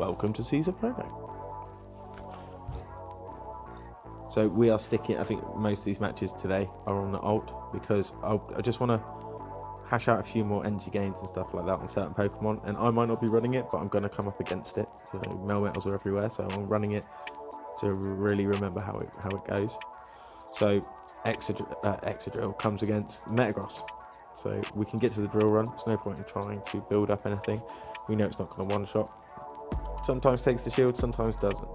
welcome to Caesar Promo. So we are sticking, I think most of these matches today are on the alt because I just want to hash out a few more energy gains and stuff like that on certain Pokemon, and I might not be running it, but I'm going to come up against it. You know, Melmetals are everywhere, so I'm running it to really remember how it goes. So Excadrill comes against Metagross. So we can get to the drill run. There's no point in trying to build up anything. We know it's not going to one-shot. Sometimes takes the shield, sometimes doesn't.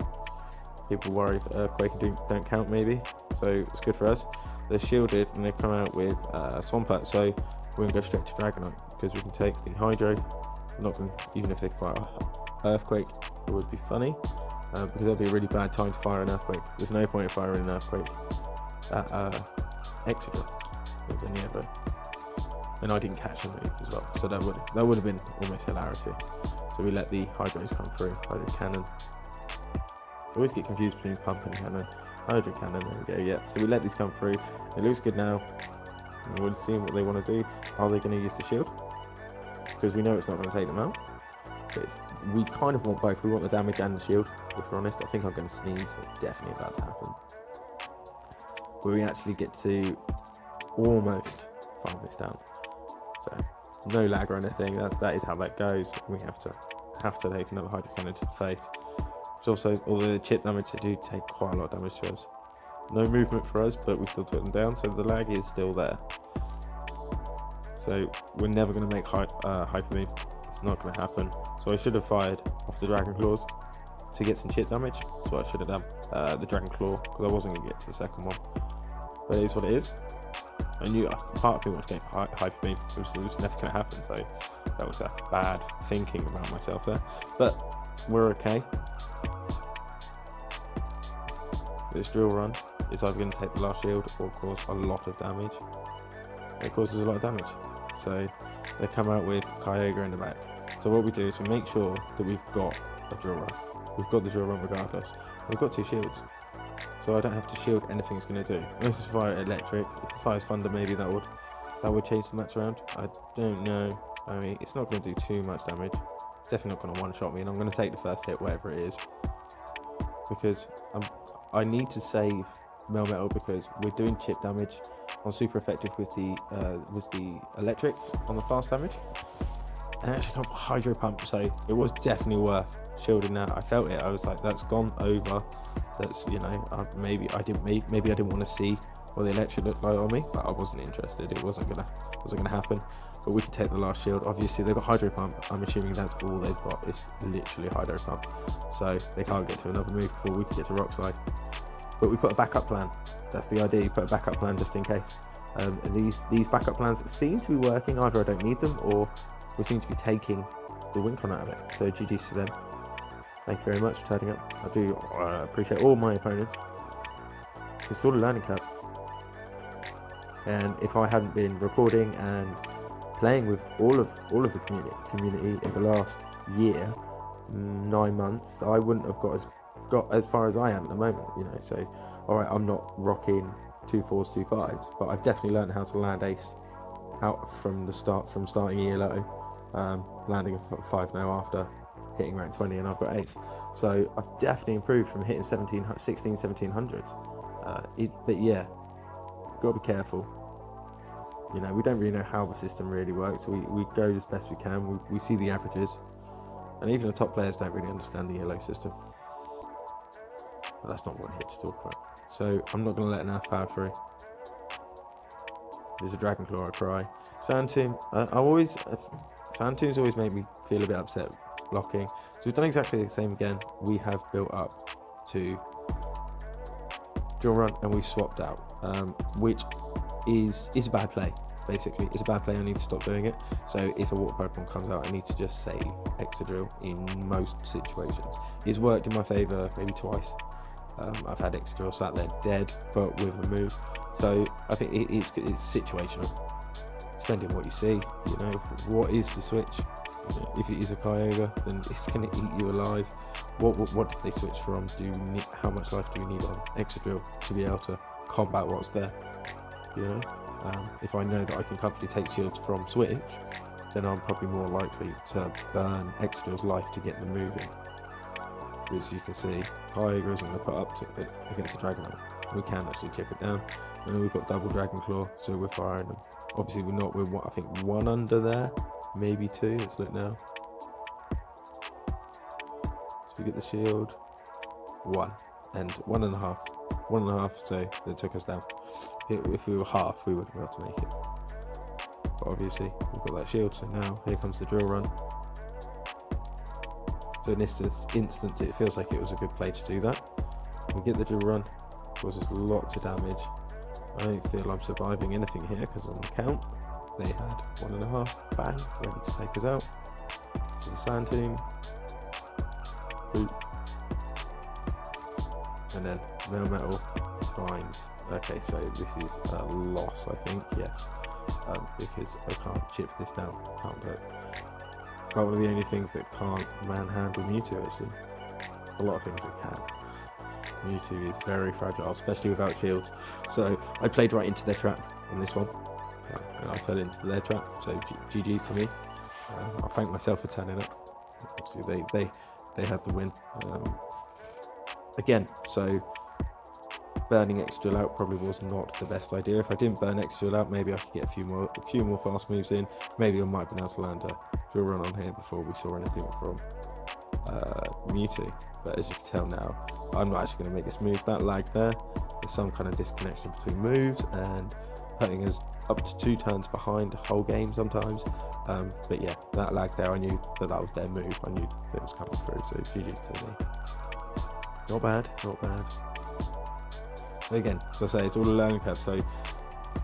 People worry that Earthquake don't count maybe. So it's good for us. They're shielded and they come out with Swampert. So we're going to go straight to Dragonite because we can take the Hydro. Not going, even if they fire Earthquake, it would be funny. Because it'll be a really bad time to fire an Earthquake. There's no point in firing an Earthquake at Excadrill with an ELO. And I didn't catch the move as well, so that would have been almost hilarity. So we let the Hydros come through. Hydro Cannon. I always get confused between Pump and Cannon. Hydro Cannon, there we go, yeah. So we let these come through. It looks good now. And we'll see what they want to do. Are they going to use the shield? Because we know it's not going to take them out. But we kind of want both. We want the damage and the shield, if we're honest. I think I'm going to sneeze. It's definitely about to happen. But we actually get to almost farm this down. So no lag or anything. That is how that goes. We have to take another Hydro Cannon to the face. It's also all the chip damage. They do take quite a lot of damage to us. No movement for us, but we still took them down. So the lag is still there. So we're never going to make Hyper Beam. It's not going to happen. So I should have fired off the Dragon Claws to get some chip damage. That's what I should have done. The Dragon Claw, because I wasn't going to get to the second one. But it is what it is. I knew part of me was going for Hyper Beam. It was never going to happen, so that was a bad thinking about myself there. But we're okay. This drill run is either going to take the last shield or cause a lot of damage. It causes a lot of damage. So they come out with Kyogre in the back. So what we do is we make sure that we've got a drill run. We've got the drill run regardless. We've got 2 shields. So I don't have to shield anything it's going to do. Unless it's fire electric. If it fires thunder, maybe that would change the match around. I don't know. I mean, it's not going to do too much damage. It's definitely not going to one-shot me, and I'm going to take the first hit, whatever it is. Because I need to save Melmetal because we're doing chip damage. I'm super effective with the electric on the fast damage. And I actually got Hydro Pump, so it was definitely worth shielding that. I felt it. I was like, that's gone over. That's, you know, maybe I didn't want to see what the electric looked like on me, but I wasn't interested. It wasn't gonna happen. But we could take the last shield. Obviously they've got Hydro Pump. I'm assuming that's all they've got. It's literally Hydro Pump. So they can't get to another move before we can get to Rock Slide. But we put a backup plan. That's the idea. You put a backup plan just in case. And these backup plans seem to be working. Either I don't need them, or we seem to be taking the win con out of it. So GG's to them. Thank you very much for turning up. I do appreciate all my opponents. It's sort of learning curve. And if I hadn't been recording and playing with all of the community in the last year, 9 months, I wouldn't have got as far as I am at the moment. You know, so all right, I'm not rocking 2 4s, 2 5s, but I've definitely learned how to land ace out from the start, from starting ELO, landing a 5 now after hitting rank 20, and I've got ace. So I've definitely improved from hitting 16, 1700s. But yeah, got to be careful. You know, we don't really know how the system really works. We go as best we can. We see the averages, and even the top players don't really understand the ELO system. But that's not what we're here to talk about. So I'm not going to let an earth power through. There's a Dragon Claw, I cry. Sand Tomb, Sand Tombs always make me feel a bit upset blocking. So we've done exactly the same again. We have built up to drill run and we swapped out, which is a bad play. Basically, it's a bad play. I need to stop doing it. So if a water Pokemon comes out, I need to just save Excadrill in most situations. It's worked in my favour maybe twice. I've had Excadrill sat there dead, but with a move. So I think it's situational. Depending on what you see, you know, what is the switch? You know, if it is a Kyogre, then it's going to eat you alive. What do they switch from? How much life do we need on Excadrill to be able to combat what's there? You know, if I know that I can comfortably take shields from switch, then I'm probably more likely to burn Excadrill's life to get them moving. which you can see Kaale isn't going to put up to, against the Dragonite. We can actually chip it down. And then we've got double Dragon Claw, so we're firing them. Obviously we're not, we're I think 1 under there, maybe 2, let's look now. So we get the shield, 1, and 1.5. 1.5, so they took us down. If we were half, we would have been able to make it. But obviously we've got that shield, so now here comes the drill run. So in this instance, it feels like it was a good play to do that. We get the drill run, causes lots of damage. I don't feel I'm surviving anything here because on the count, they had 1.5, bang, ready to take us out. To the sand team. Boop. And then Melmetal finds, okay, so this is a loss, I think, yes. Because I can't chip this down, can't do it. One of the only things that can't manhandle Mewtwo, actually. A lot of things it can. Mewtwo is very fragile, especially without shields. So I played right into their trap on this one. And I fell into their trap, so GG's to me. I'll thank myself for turning up. Obviously they had the win. Again, so burning Excadrill out probably was not the best idea. If I didn't burn Excadrill out, maybe I could get a few more fast moves in. Maybe I might have been able to land a drill run on here before we saw anything from Mewtwo. But as you can tell now, I'm not actually going to make this move. That lag there, there's some kind of disconnection between moves and putting us up to 2 turns behind the whole game sometimes. But yeah, that lag there, I knew that was their move. I knew that it was coming through, so GG's to me. Not bad, not bad. Again, as I say, it's all a learning curve, so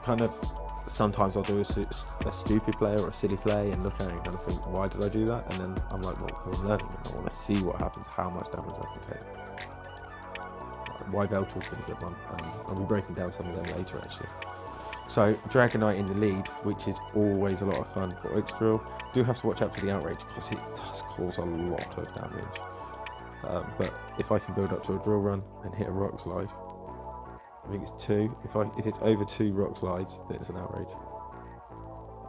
kind of sometimes I'll do a stupid play or a silly play and look at it and kind of think, why did I do that? And then I'm like, well, because I'm learning and I want to see what happens, how much damage I can take. Yveltal has been a good one, I'll be breaking down some of them later actually. So Dragonite in the lead, which is always a lot of fun for Excadrill. Do have to watch out for the outrage because it does cause a lot of damage. But if I can build up to a drill run and hit a rock slide, I think it's 2. If it's over 2 rock slides, then it's an outrage.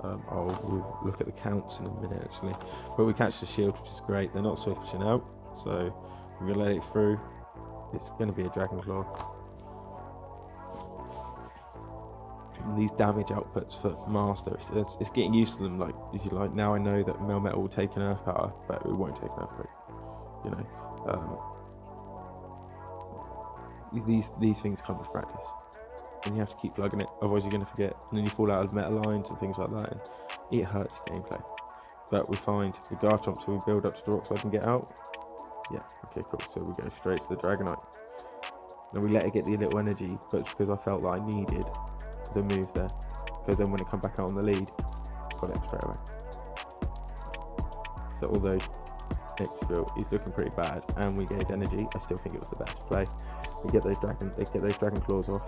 We'll look at the counts in a minute actually. But we catch the shield, which is great. They're not switching out, so we're gonna let it through. It's gonna be a Dragon Claw. And these damage outputs for Master, it's getting used to them. Like if you like, now I know that Melmetal will take an Earth Power, but it won't take an Earthquake. You know. These things come with practice, and you have to keep plugging it, otherwise you're going to forget, and then you fall out of meta lines and things like that, and it hurts gameplay. But we find the Garchomp, so we build up to the rock slide and get out. Yeah, okay, cool. So we go straight to the Dragonite. And we let it get the little energy, but it's because I felt that I needed the move there, because then when it come back out on the lead, got it straight away. So although Excadrill is looking pretty bad and we gave energy, I still think it was the best play. We get those dragon claws off.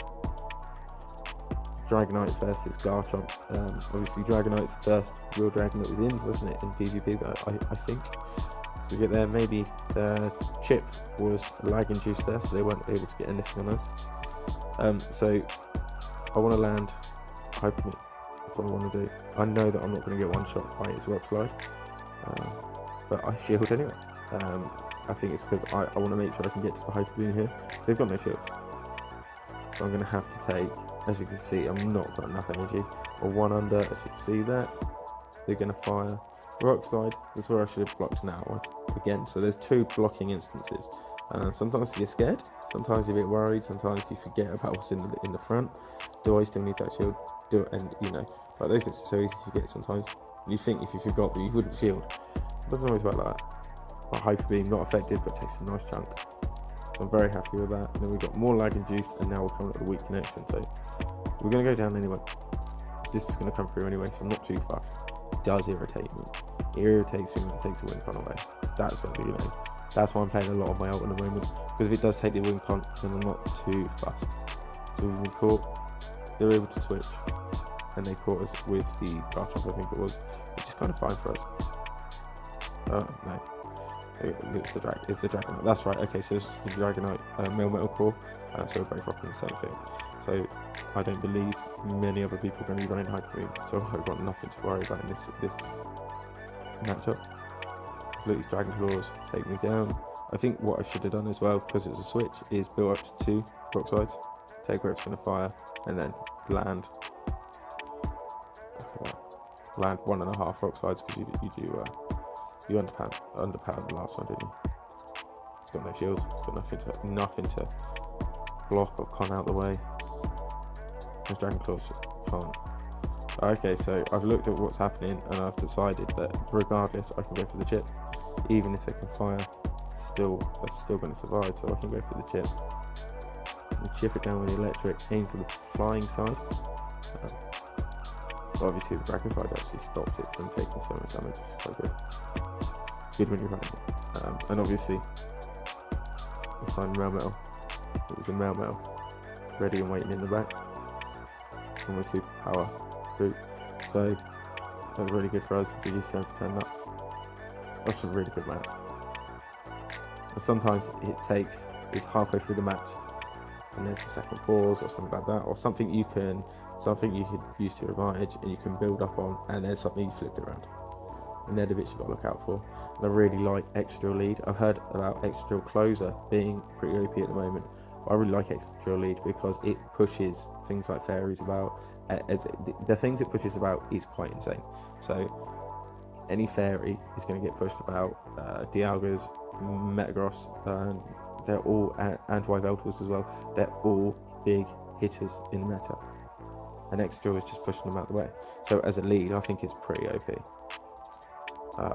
Dragonite versus Garchomp. Obviously Dragonite's the first real dragon that was in, wasn't it, in PvP, that I think. So we get there, maybe Chip was lag induced there, so they weren't able to get anything on us. So I want to land Hyper Beam. That's what I want to do. I know that I'm not going to get one shot by its rock slide. But I shield anyway. I think it's because I want to make sure I can get to the Hyper Beam here. So they've got no shield. So I'm going to have to take, as you can see, I'm not got enough energy. Or 1 under, as you can see there. They're going to fire rock slide. That's where I should have blocked now. Again, so there's 2 blocking instances. Sometimes you get scared, sometimes you're a bit worried, sometimes you forget about what's in the front. Do I still need that shield? Do it, and you know, like those bits are so easy to forget sometimes. You think if you forgot that you wouldn't shield. It doesn't always work like that. But Hyper Beam, not affected, but takes a nice chunk. So I'm very happy with that. And then we've got more lag induced, and now we're coming up with a weak connection. So we're going to go down anyway. This is going to come through anyway, so I'm not too fussed. It does irritate me. It irritates me when it takes a win con away. That's what you know. That's why I'm playing a lot of my ult at the moment. Because if it does take the win con, then I'm not too fussed. So we've been caught. They're able to switch. And they caught us with the Garchomp, I think it was. Which is kind of fine for us. No. It's the Dragonite. That's right. Okay, so this is the Dragonite Melmetal core. So we're both rocking the same thing. So I don't believe many other people are going to be running Hyper Beam. So I've got nothing to worry about in this matchup. Completely Dragon Claws take me down. I think what I should have done as well, because it's a switch, is build up to 2 rock slides, take where it's going to fire, and then land 1.5 rock slides, because you underpowered the last one, didn't you? It's got no shields, it's got nothing to block or con out the way. Those Dragon Claws just can't. Okay, so I've looked at what's happening and I've decided that regardless I can go for the chip. Even if they can fire, they're still going to survive, so I can go for the chip. And chip it down with the electric, aim for the flying side. But obviously the Dragon side actually stopped it from taking so much damage, which is quite good. It's good when you're running it. And obviously, we find Melmetal. It was a Melmetal, ready and waiting in the back. And my superpower boot. So that was really good for us. We used to turn up. That's a really good match. And sometimes it's halfway through the match and there's a second pause or something like that, or something you could use to your advantage and you can build up on, and then something you flipped around. And they're the bits you've got to look out for. And I really like Excadrill lead. I've heard about Excadrill closer being pretty OP at the moment. But I really like Excadrill lead because it pushes things like fairies about. The things it pushes about is quite insane. So any fairy is going to get pushed about. Dialgas, Metagross, they're all, and yveltals as well. They're all big hitters in the meta, and Excadrill is just pushing them out the way. So as a lead, I think it's pretty OP.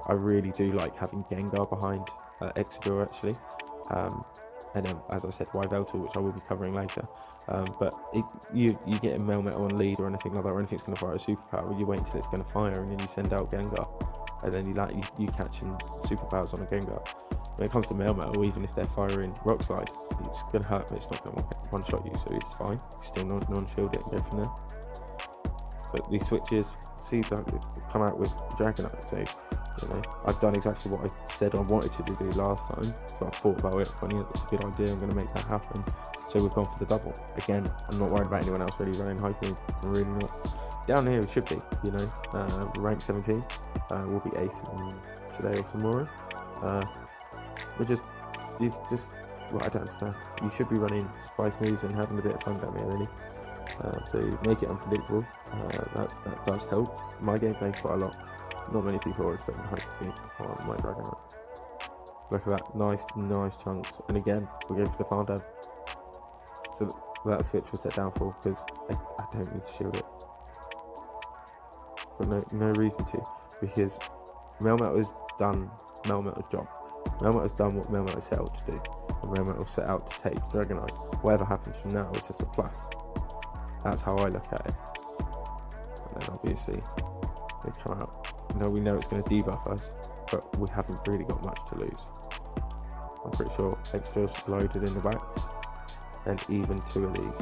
I really do like having Gengar behind Excadrill actually. And then, as I said, yveltal, which I will be covering later. But you get a Melmetal on lead or anything like that, or anything's going to fire a superpower, you wait until it's going to fire and then you send out Gengar. And then you catching superpowers on a Gengar. When it comes to Melmetal, even if they're firing Rock Slide, it's going to hurt, but it's not going to one-shot you, so it's fine. You still non-shield it and go from there. But these switches, see that come out with Dragonite, so I've done exactly what I said I wanted to do last time, so I thought about it. Funny, that's a good idea. I'm going to make that happen. So we've gone for the double again. I'm not worried about anyone else really running hyper. I'm really not. Down here it should be, rank 17. We'll be acing today or tomorrow. It's just what I don't understand. You should be running Spice Moves and having a bit of fun down here, really. So make it unpredictable. That does help. My gameplay quite a lot. Not many people are expecting hyper speed on my Dragonite. Look at that, nice chunks. And again, we go for the farm down. So that switch was set down for because I don't need to shield it. But no reason to, because Melmetal has done Melmetal's job. Melmetal has done what Melmetal set out to do. And Melmetal set out to take Dragonite. Whatever happens from now is just a plus. That's how I look at it. And then obviously they come out. We know it's going to debuff us, but we haven't really got much to lose. I'm pretty sure Excadrill's loaded in the back, and even 2 of these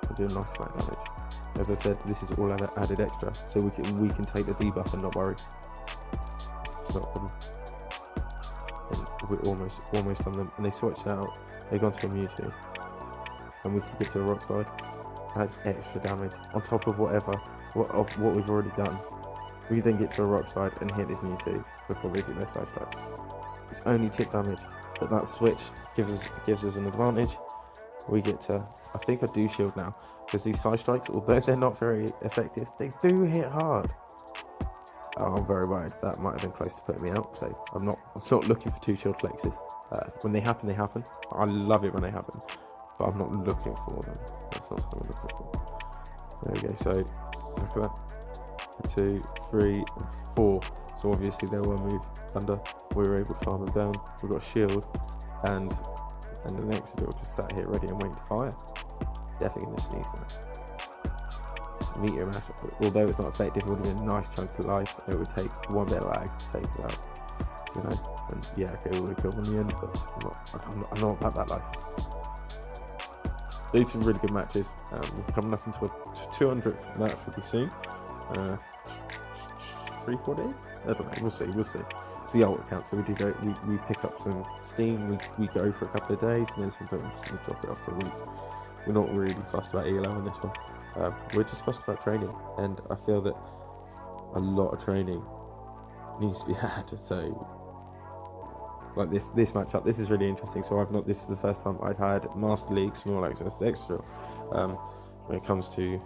will do a nice amount of damage. As I said, this is all added extra, so we can take the debuff and not worry. It's not a problem. And we're almost on them, and they switched out. They've gone to a Mewtwo, and we can get to a Rock Slide. That's extra damage on top of what we've already done. We then get to a Rock Slide and hit this Mewtwo before they do their side strike. It's only chip damage, but that switch gives us an advantage. We get to, I think I do shield now, because these side strikes, although they're not very effective, they do hit hard. Oh, I'm very worried. That might have been close to putting me out, so I'm not looking for 2 shield flexes. When they happen, they happen. I love it when they happen, but I'm not looking for them. That's not something I'm looking for. There we go, so look at that. 2, 3, and 4. So obviously they were moved under. We were able to farm them down. We got a shield, and the next Excadrill just sat here ready and waiting to fire. Definitely gonna sneeze that. Meteor Mash, although it's not effective, it would have been a nice chunk of life. It would take one bit of lag to take it out. And yeah, okay, we would have killed in the end, but I'm not about that life. These are really good matches. We're coming up into a 200th match will be soon. 3-4 days? I don't know, we'll see. It's the old account, so we pick up some steam, we go for a couple of days, and then sometimes we drop it off for a week. We're not really fussed about ELO on this one. We're just fussed about training, and I feel that a lot of training needs to be had, so like this matchup. This is really interesting. So this is the first time I've had Master League Snorlax versus Excadrill. When it comes to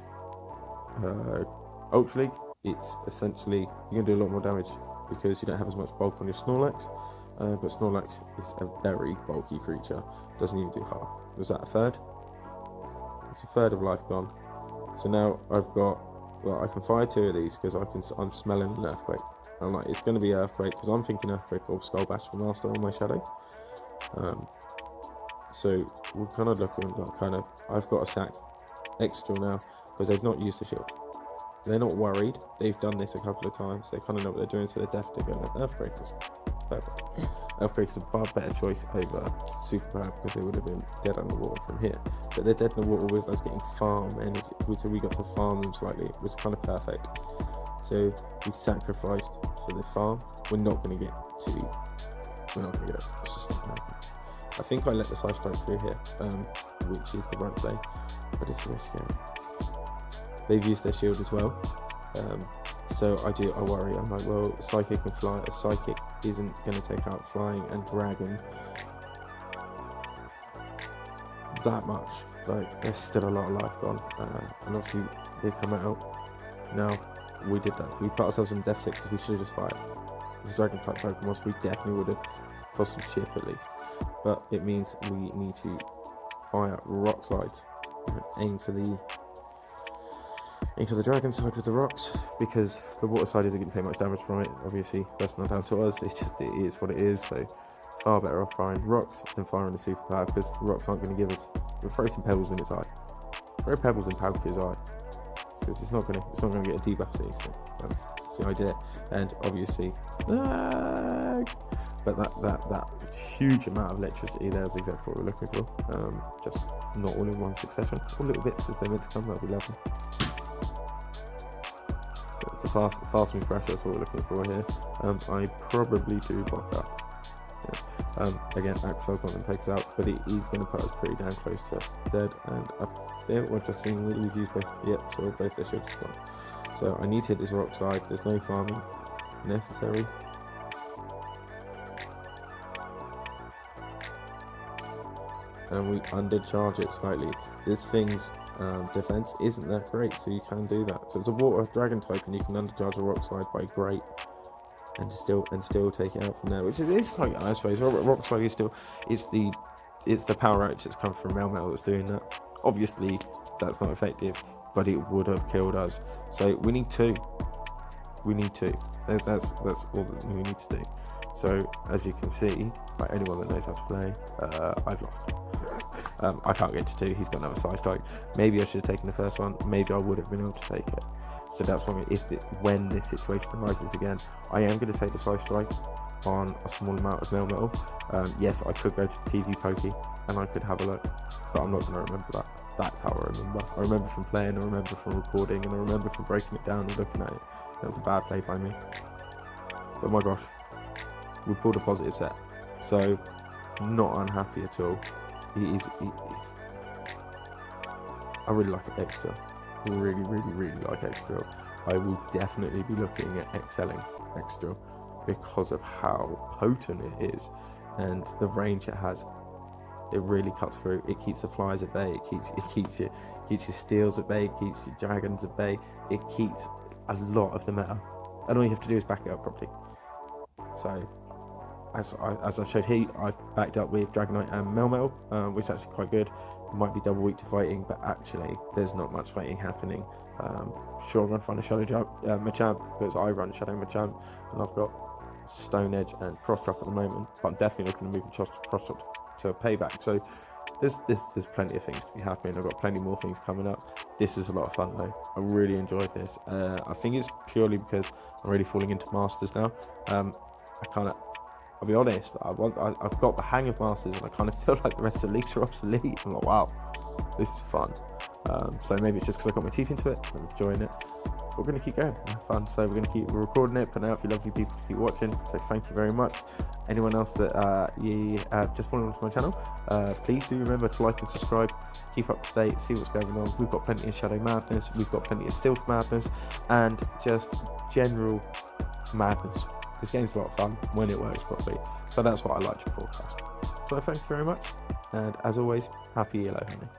Ultra League, it's essentially you're gonna do a lot more damage because you don't have as much bulk on your Snorlax. But Snorlax is a very bulky creature. Doesn't even do half. Was that a third? It's a third of life gone. So now I've got. Well, I can fire 2 of these because I'm smelling an Earthquake. I'm like, it's going to be Earthquake because I'm thinking Earthquake or Skull Bash for Master on my Shadow. So we're kind of looking like I've got to sack Excadrill now because they've not used the shield. They're not worried. They've done this a couple of times. They kind of know what they're doing, so they're definitely going to Earthquakers. Perfect. Earthquake is a far better choice over Super Power because they would have been dead underwater from here. But they're dead underwater with us getting farm energy, so we got to farm them slightly. It was kind of perfect. So we sacrificed for the farm. We're not going to get it. It's just not going to happen. I think I let the side strike through here, which is the right play, but it's very scary. They've used their shield as well. So I worry. I'm like, well, Psychic can fly. A Psychic isn't going to take out Flying and Dragon that much. Like, there's still a lot of life gone. And obviously, they come out. Now, we did that. We put ourselves in deficit because we should have just fired. As a Dragon type Pokemon, we definitely would have cost some chip at least. But it means we need to fire Rock Slides. Aim for the Dragon side with the rocks, because the water side isn't going to take much damage from it. Obviously, that's not down to us. It is what it is. So far better off firing rocks than firing the Super Power, because the rocks aren't going to give us. We'll throw some pebbles in its eye. Throw pebbles in Palkia's eye, because it's not going to get a debuff. So that's the idea. And obviously, but that huge amount of electricity there is exactly what we're looking for. Just not all in one succession. All little bits as they're meant to come. That'll be lovely. So it's the fast move pressure, that's what we're looking for here. I probably do block up. Yeah. Again, Axel's not going to take us out, but it is going to put us pretty damn close to dead. And I feel we're just seeing we've used both. Yep, so both their shields gone. So I need to hit this rock slide. There's no farming necessary. And we undercharge it slightly. This thing's defense isn't that great, so you can do that. So it's a water dragon type, and you can undercharge a rock slide by great, and still take it out from there, which is quite good, I suppose. Rock slide is still it's the power outage that's come from Melmetal that's doing that. Obviously, that's not effective, but it would have killed us. So we need 2. That's all that we need to do. So as you can see, like anyone that knows how to play, I've lost. I can't get to 2. He's got another side strike. Maybe I should have taken the first one. Maybe I would have been able to take it. So that's why when this situation arises again, I am going to take the side strike on a small amount of Melmetal. Yes, I could go to PV Pokey and I could have a look, but I'm not going to remember that. That's how I remember. I remember from playing, I remember from recording, and I remember from breaking it down and looking at it. That was a bad play by me. But my gosh, we pulled a positive set. So, not unhappy at all. I really like Excadrill. Really, really, really like Excadrill. I will definitely be looking at excelling Excadrill because of how potent it is and the range it has. It really cuts through. It keeps the flies at bay. It keeps your steels at bay. It keeps your dragons at bay. It keeps a lot of the meta, and all you have to do is back it up properly. So, as I showed here, I've backed up with Dragonite and Melmetal, which is actually quite good. It might be double weak to fighting, but actually there's not much fighting happening. Sure, I'm going to find a Shadow Machamp because I run Shadow Machamp, and I've got Stone Edge and Cross Chop at the moment, but I'm definitely looking to move Cross Chop to Payback. So there's plenty of things to be happening. I've got plenty more things coming up. This was a lot of fun though. I really enjoyed this. I think it's purely because I'm really falling into Masters now. I'll be honest, I've got the hang of Masters, and I kind of feel like the rest of the leagues are obsolete. I'm like, wow, this is fun. So maybe it's just because I got my teeth into it. I'm enjoying it. We're going to keep going and have fun. So we're going to keep recording it, putting out for you lovely people to keep watching. So thank you very much. Anyone else that just following onto my channel, please do remember to like and subscribe. Keep up to date, see what's going on. We've got plenty of Shadow Madness, we've got plenty of Stealth Madness, and just general madness. This game's a lot of fun when it works properly. So that's what I like to broadcast. So thank you very much, and as always, happy ELO hunting.